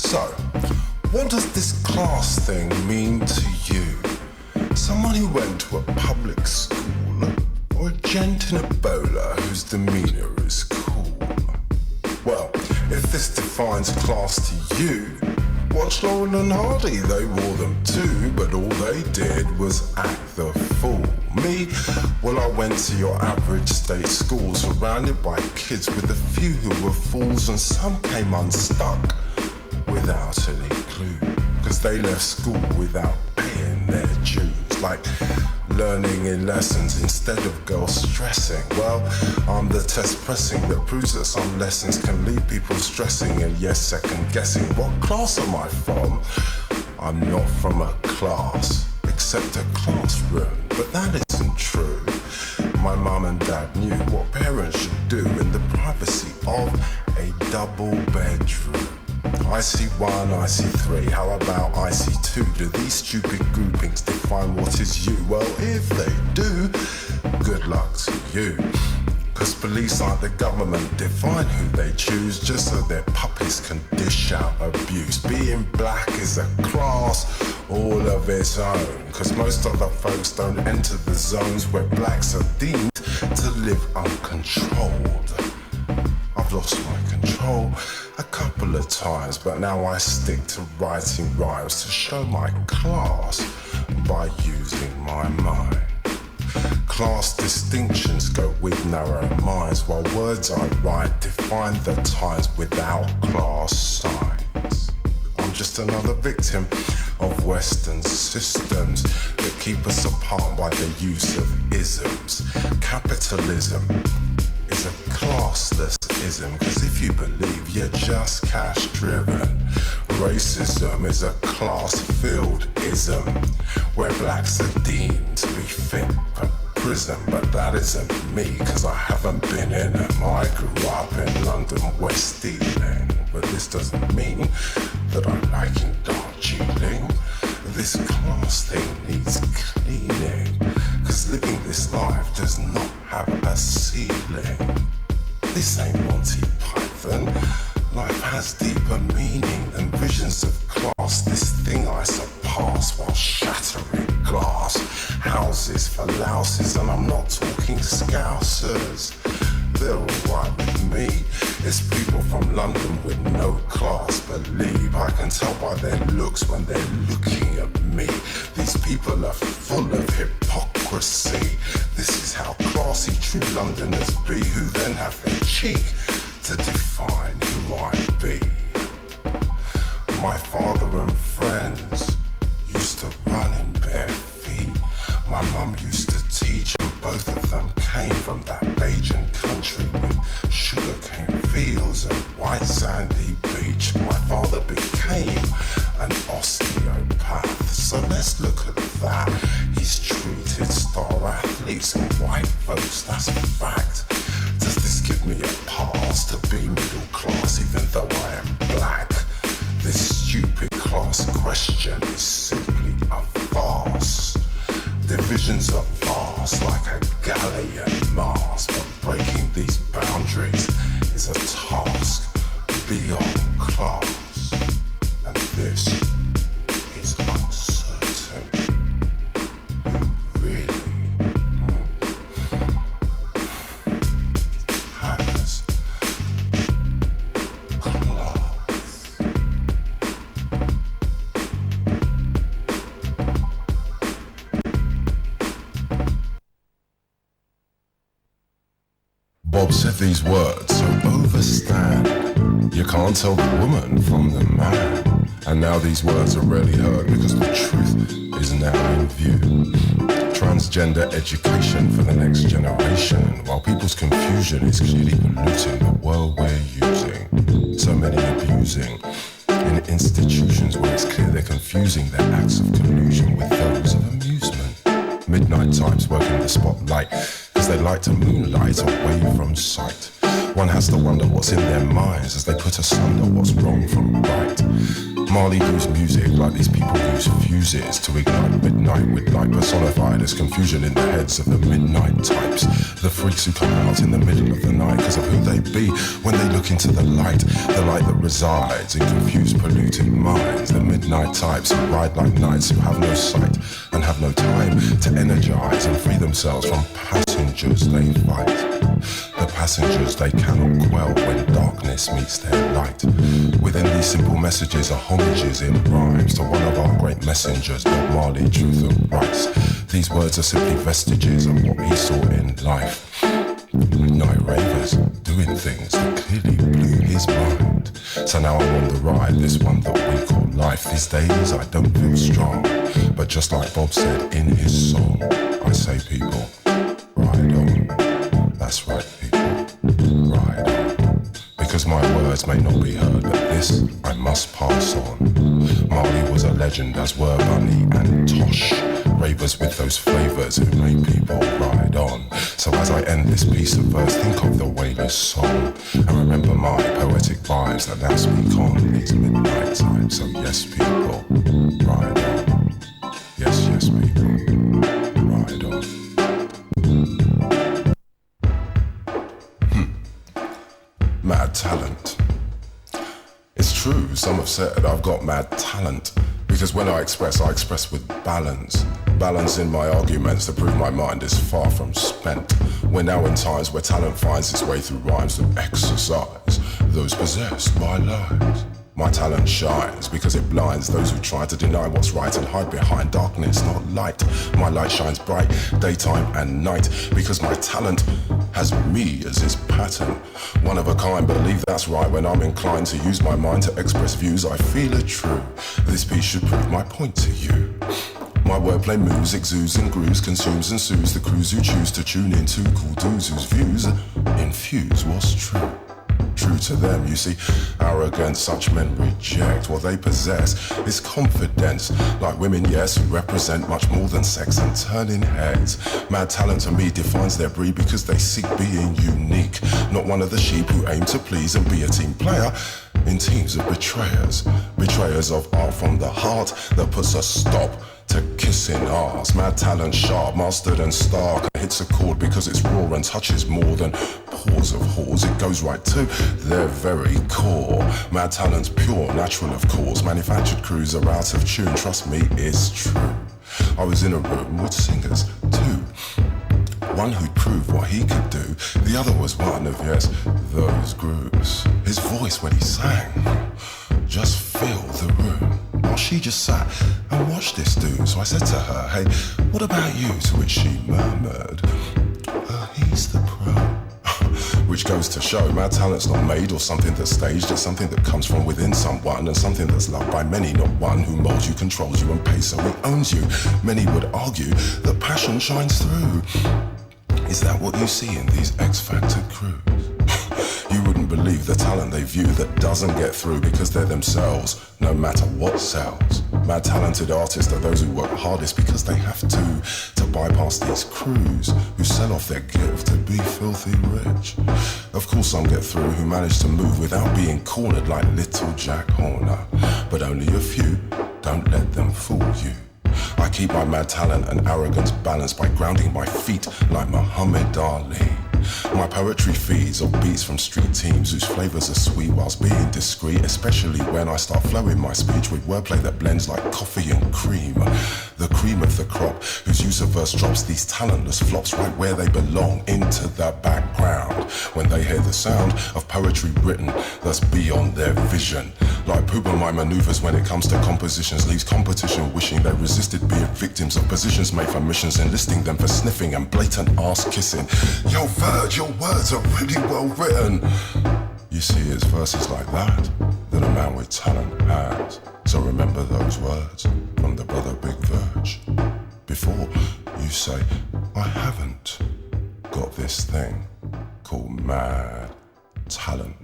So, what does this class thing mean to you? Someone who went to a public school, or a gent in a bowler whose demeanour is cool? Well, if this defines class to you, watch Laurel and Hardy, they wore them too, but all they did was act the fool. Me, well, I went to your average state school, surrounded by kids with a few who were fools, and some came unstuck without any clue, cause they left school without paying their dues, like learning in lessons instead of girls stressing. Well, I'm the test pressing that proves that some lessons can leave people stressing and yes, second guessing. What class am I from? I'm not from a class, except a classroom, but that isn't true. My mum and dad knew what parents should do in the privacy of a double bedroom. IC1, IC3, how about IC2? Do these stupid groupings define what is you? Well, if they do, good luck to you. Cause police aren't the government, define who they choose just so their puppies can dish out abuse. Being black is a class all of its own, cause most other folks don't enter the zones where blacks are deemed to live uncontrolled. I've lost my control a couple of times, but now I stick to writing rhymes to show my class by using my mind. Class distinctions go with narrow minds, while words I write define the times without class signs. I'm just another victim of Western systems that keep us apart by the use of isms. Capitalism is a classless ism, cause if you believe you're just cash driven. Racism is a class-filled ism, where blacks are deemed to be fit for prison, but that isn't me, cause I haven't been in them. I grew up in London, West Ealing, but this doesn't mean that I'm liking Darjeeling. This class thing needs cleaning, cause living this life does not have a ceiling. This ain't Monty Python. Life has deeper meaning than visions of class. This thing I surpass while shattering glass. Houses for louses, and I'm not talking scousers. They're alright with me. It's people from London with no class. Believe I can tell by their looks when they're looking at me. These people are full of hypocrisy. This is how classy true Londoners be, who then have the cheek to define who I be. My father and friends used to run in bare feet. My mum used to teach, and both of them came from that Bajan country with sugarcane fields and white sandy beach. My father became an osteopath, so let's look at that. He's treated star athletes and white folks, that's a fact. Does this give me a pass to be middle class even though I am black? This stupid class question is simply a farce. Divisions are vast like a galleon mast, but breaking these boundaries is a task beyond class. And this is uncertain. Who really has class? Bob said these words, so overstand. You can't tell the woman from the man. And now these words are rarely heard because the truth is now in view. Transgender education for the next generation, while people's confusion is clearly polluting the world we're using. So many abusing in institutions where it's clear they're confusing their acts of collusion with those of amusement. Midnight types work in the spotlight because they like to moonlight away from sight. One has to wonder what's in their minds as they put asunder what's wrong from right. Marley used music like these people use fuses to ignite midnight with light personified as confusion in the heads of the midnight types. The freaks who come out in the middle of the night because of who they be when they look into the light that resides in confused polluted minds. The midnight types who ride like knights who have no sight and have no time to energize and free themselves from passengers they fight. The passengers they cannot quell when darkness meets their light. Within these simple messages are homages in rhymes to one of our great messengers, Bob Marley, truth and rights. These words are simply vestiges of what he saw in life. Midnight ravers doing things that clearly blew his mind. So now I'm on the ride, this one that we call life. These days I don't feel strong, but just like Bob said in his song, I say people, ride on. That's right people, ride on. Because my words may not be heard, but this I must pass on. Marley was a legend, as were Bunny and Tosh, ravers with those flavors who made people ride on. So as I end this piece of verse, think of the Wailers song and remember my poetic vibes that now speak on these midnight times. So yes people, ride on. Yes, yes people, ride on. Mad talent. It's true, some have said I've got mad talent, because when I express with balance. Balance in my arguments to prove my mind is far from spent. We're now in times where talent finds its way through rhymes that exercise those possessed by lies. My talent shines because it blinds those who try to deny what's right and hide behind darkness, not light. My light shines bright, daytime and night, because my talent has me as its pattern. One of a kind, believe that's right when I'm inclined to use my mind to express views I feel are true. This piece should prove my point to you. My wordplay moves, exudes and grooves, consumes and soothes the crews who choose to tune into cool dudes whose views infuse what's true. True to them, you see, arrogant such men reject what they possess is confidence, like women, yes, who represent much more than sex and turning heads. Mad talent to me defines their breed because they seek being unique, not one of the sheep who aim to please and be a team player in teams of betrayers. Betrayers of art from the heart that puts a stop to kissing arse. Mad talent sharp, mastered and stark, hits a chord because it's raw and touches more than pores of whores. It goes right to their very core. Mad talent's pure, natural of course. Manufactured crews are out of tune, trust me, it's true. I was in a room with singers too. One who'd prove what he could do, the other was one of, yes, those groups. His voice when he sang just filled the room, while she just sat and watched this dude. So I said to her, hey, what about you? To which she murmured, he's the pro. Which goes to show, mad talent's not made or something that's staged. It's something that comes from within someone, and something that's loved by many, not one who molds you, controls you and pays so he owns you. Many would argue that passion shines through. Is that what you see in these X-Factor crews? You wouldn't believe the talent they view that doesn't get through because they're themselves, no matter what sells. Mad talented artists are those who work hardest because they have to bypass these crews who sell off their gift to be filthy rich. Of course some get through who manage to move without being cornered like little Jack Horner, but only a few, don't let them fool you. I keep my mad talent and arrogance balanced by grounding my feet like Muhammad Ali. My poetry feeds off beats from street teams whose flavors are sweet whilst being discreet, especially when I start flowing my speech with wordplay that blends like coffee and cream. The cream of the crop, whose use of verse drops these talentless flops right where they belong, into the background, when they hear the sound of poetry written that's beyond their vision. Like poop on my maneuvers when it comes to compositions leaves competition wishing they resisted being victims of positions made for missions, enlisting them for sniffing and blatant ass kissing. Yo Verge, your words are really well written. You see, it's verses like that that a man with talent has. So remember those words from the brother Big Verge before you say, I haven't got this thing called mad talent.